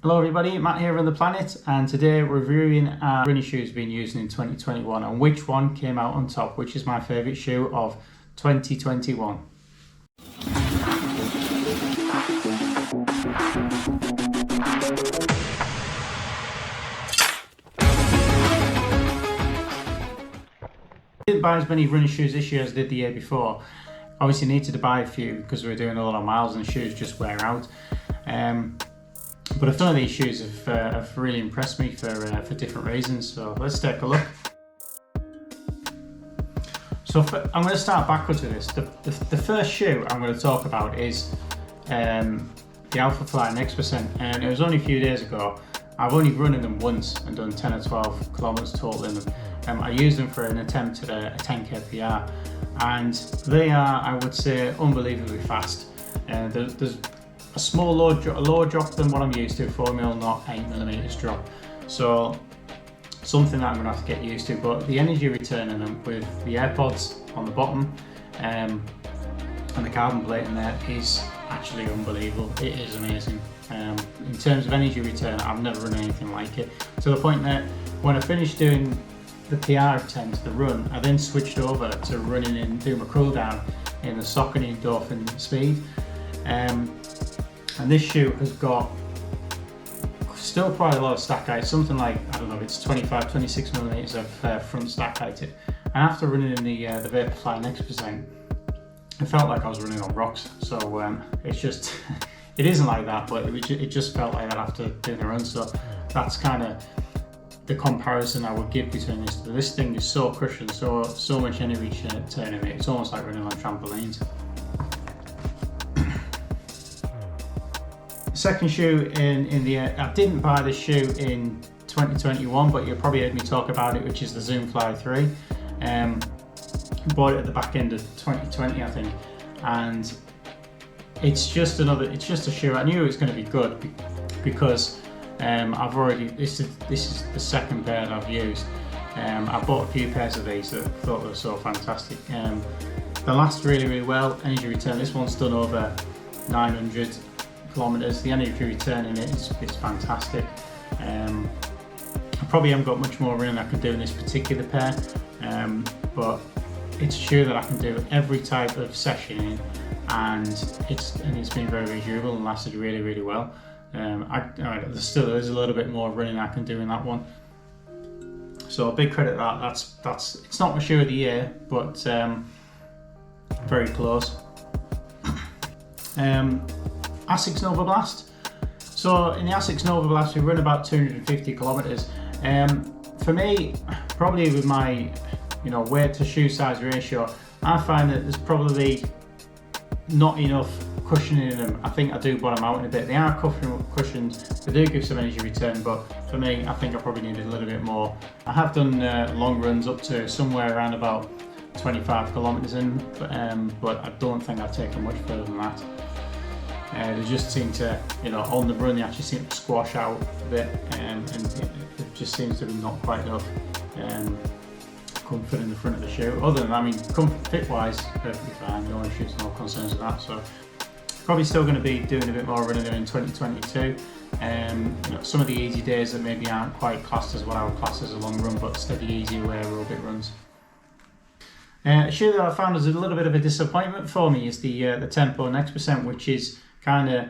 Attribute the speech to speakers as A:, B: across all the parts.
A: Hello everybody, Matt here on The Planet, and today we're reviewing our running shoes being used in 2021 and which one came out on top, which is my favourite shoe of 2021. I didn't buy as many running shoes this year as I did the year before. Obviously needed to buy a few because we were doing a lot of miles and shoes just wear out. But a ton of these shoes have really impressed me for different reasons, so let's take a look. So I'm going to start backwards with this. The first shoe I'm going to talk about is the Alphafly Next, and it was only a few days ago. I've only run in them once and done 10 or 12 kilometers total in them. I used them for an attempt at a 10k PR, and they are, I would say, unbelievably fast. There's a lower drop than what I'm used to, 4mm, not 8mm drop. So something that I'm going to have to get used to, but the energy return in them with the AirPods on the bottom and the carbon plate in there is actually unbelievable. It is amazing. In terms of energy return, I've never run anything like it, to the point that when I finished doing the PR attempt, the run, I then switched over to running in, doing my cool down in the Saucony Endorphin Speed. And this shoe has got still quite a lot of stack height, something like, I don't know, it's 25-26mm of front stack height. And after running in the Vaporfly Next, it felt like I was running on rocks. So it's just, it isn't like that, but it just felt like that after doing a run. So that's kind of the comparison I would give between this. This thing is so cushioned, so much energy return in it. It's almost like running on trampolines. Second shoe I didn't buy this shoe in 2021, but you'll probably heard me talk about it, which is the Zoom Fly 3. Bought it at the back end of 2020, I think, and it's just a shoe. I knew it was going to be good because this is the second pair that I've used. I bought a few pairs of these that I thought were so fantastic. They last really well. Energy return, this one's done over 900 kilometers. The energy return in it is fantastic. I probably haven't got much more running I can do in this particular pair, but it's a shoe that I can do every type of session in, and it's been very durable and lasted really well. There's a little bit more running I can do in that one, so a big credit that. That's it's not my shoe of the year, but very close. Asics Novablast. So in the Asics Novablast we run about 250 kilometers. For me, probably with my weight to shoe size ratio, I find that there's probably not enough cushioning in them. I think I do bottom out in a bit. They are cushioned, they do give some energy return, but for me, I think I probably needed a little bit more. I have done long runs up to somewhere around about 25 kilometers in, but I don't think I've taken much further than that. They just seem to, on the run, they actually seem to squash out a bit, and it just seems to be not quite enough comfort in the front of the shoe. Other than that, comfort fit-wise, perfectly fine, no issues, no concerns with that. So probably still going to be doing a bit more running there in 2022. Some of the easy days that maybe aren't quite classed as what I would class as a long run, but steady, easy wear aerobic runs. A shoe that I found was a little bit of a disappointment for me is the Tempo Next, which is kind of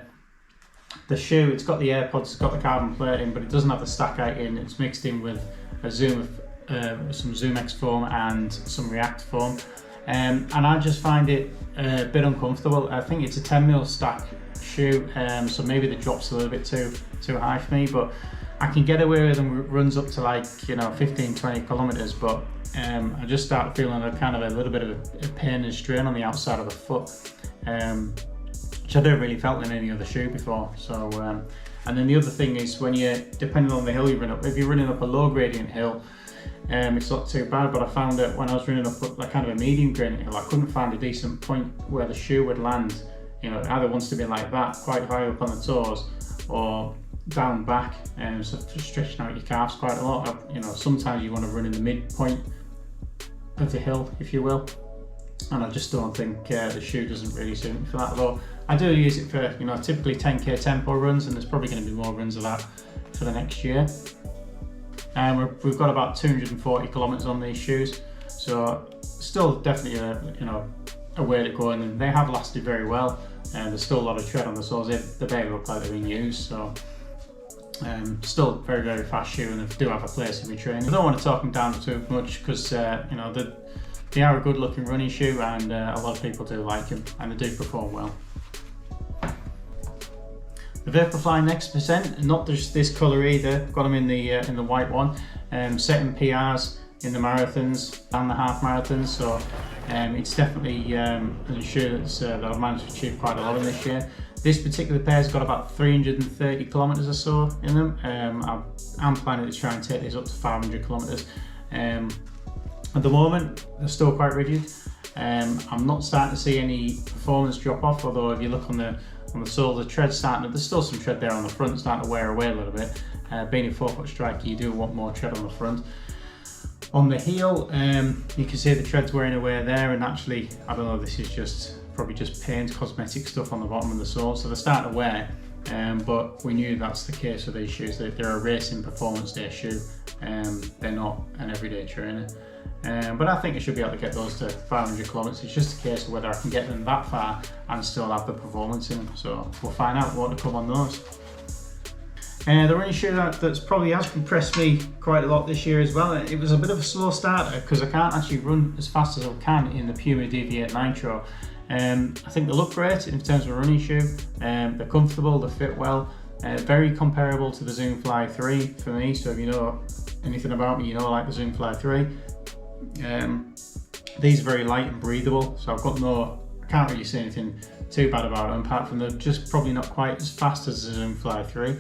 A: the shoe. It's got the AirPods, it's got the carbon plate in, but it doesn't have the stack height in. It's mixed in with a some Zoom X foam and some React foam, and I just find it a bit uncomfortable. I think it's a 10mm stack shoe, so maybe the drop's a little bit too high for me, but I can get away with them runs up to like 15-20 kilometers, but I just start feeling a little bit of a pain and strain on the outside of the foot, which I don't really felt in any other shoe before. So and then the other thing is, when depending on the hill you run up, if you're running up a low gradient hill, it's not too bad, but I found that when I was running up like kind of a medium gradient hill, I couldn't find a decent point where the shoe would land. It either wants to be like that, quite high up on the toes, or down back, so stretching out your calves quite a lot. Sometimes you want to run in the midpoint of the hill, if you will, and I just don't think the shoe doesn't really suit me for that. Although I do use it for, you know, typically 10k tempo runs, and there's probably going to be more runs of that for the next year. And we've got about 240 kilometers on these shoes, so still definitely a way to go, and they have lasted very well. And there's still a lot of tread on the soles. They barely look like they're being used, so still very, very fast shoe, and they do have a place in my training. I don't want to talk them down too much because you know, they are a good looking running shoe, and a lot of people do like them, and they do perform well. The Vaporfly Next percent, not just this colour either. Got them in the white one, setting PRs in the marathons and the half marathons, so it's definitely a shoe that I've managed to achieve quite a lot in this year. This particular pair's got about 330 kilometers or so in them. I'm planning to try and take these up to 500 kilometers. At the moment, they're still quite rigid. I'm not starting to see any performance drop off, although if you look on the sole, the tread's there's still some tread there on the front, starting to wear away a little bit. Being a 4-foot striker, you do want more tread on the front. On the heel, you can see the tread's wearing away there, and actually, I don't know, this is probably just paint, cosmetic stuff on the bottom of the sole, so they're starting to wear. But we knew that's the case with these shoes. They're a racing performance day shoe, they're not an everyday trainer. But I think I should be able to get those to 500 kilometers. It's just a case of whether I can get them that far and still have the performance in them. So we'll find out what to come on those. The running shoe that's probably has impressed me quite a lot this year as well. It was a bit of a slow starter because I can't actually run as fast as I can in the Puma Deviate Nitro. I think they look great in terms of a running shoe. They're comfortable, they fit well. Very comparable to the Zoomfly 3 for me. So if you know anything about me, you know I like the Zoomfly 3. These are very light and breathable, so I can't really say anything too bad about them, apart from they're just probably not quite as fast as the Zoomfly 3.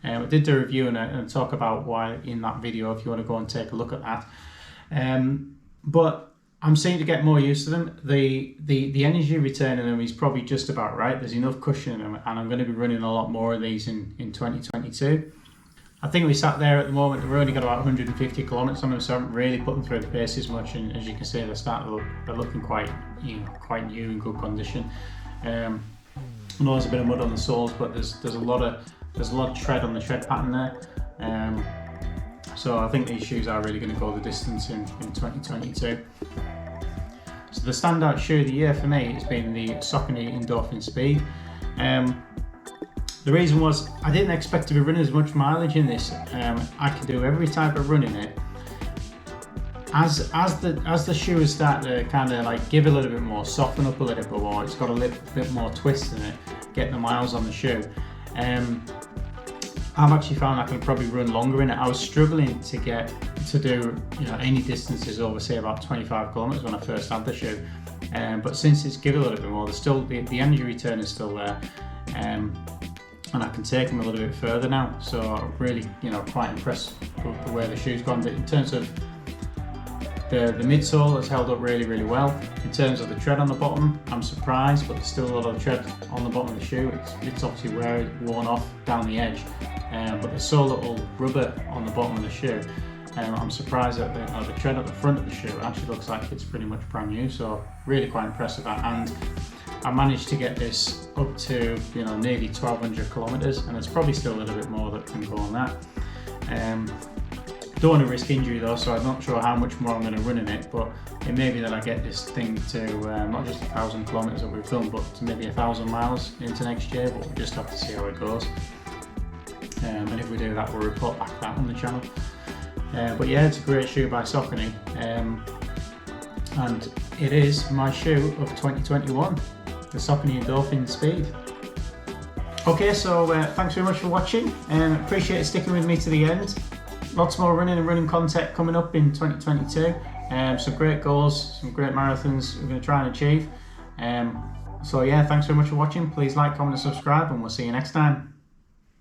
A: I did do a review and talk about why in that video if you want to go and take a look at that. But I'm seeming to get more used to them. The energy return in them is probably just about right. There's enough cushion in them, and I'm going to be running a lot more of these in 2022. I think we sat there at the moment, we've only got about 150 kilometers on them, so I haven't really put them through the paces much, and as you can see, they're looking quite new in good condition. I know there's a bit of mud on the soles, but there's a lot of tread on the tread pattern there. So I think these shoes are really going to go the distance in 2022. So the standout shoe of the year for me has been the Saucony Endorphin Speed. The reason was I didn't expect to be running as much mileage in this. I can do every type of run in it. As the shoe has started to kind of like give a little bit more, soften up a little bit more, it's got a little bit more twist in it, get the miles on the shoe. I've actually found I can probably run longer in it. I was struggling to do any distances over say about 25 kilometers when I first had the shoe. But since it's given a little bit more, there's still the energy return is still there. And I can take them a little bit further now, so I'm really quite impressed with the way the shoe's gone. But in terms of the midsole, has held up really, really well. In terms of the tread on the bottom, I'm surprised, but there's still a lot of tread on the bottom of the shoe. It's obviously worn off down the edge, but there's so little rubber on the bottom of the shoe. I'm surprised that the tread at the front of the shoe actually looks like it's pretty much brand new, so really quite impressed with that. And I managed to get this up to nearly 1,200 kilometers, and there's probably still a little bit more that can go on that. Don't want to risk injury though, so I'm not sure how much more I'm going to run in it, but it may be that I get this thing to not just 1,000 kilometers that we've done, but to maybe 1,000 miles into next year, but we'll just have to see how it goes. And if we do that, we'll report back that on the channel. But yeah, it's a great shoe by Saucony, and it is my shoe of 2021, the Saucony Endorphin Speed. Okay, so thanks very much for watching, and appreciate sticking with me to the end. Lots more running and running content coming up in 2022. Some great goals, some great marathons we're going to try and achieve. So yeah, thanks very much for watching. Please like, comment and subscribe, and we'll see you next time.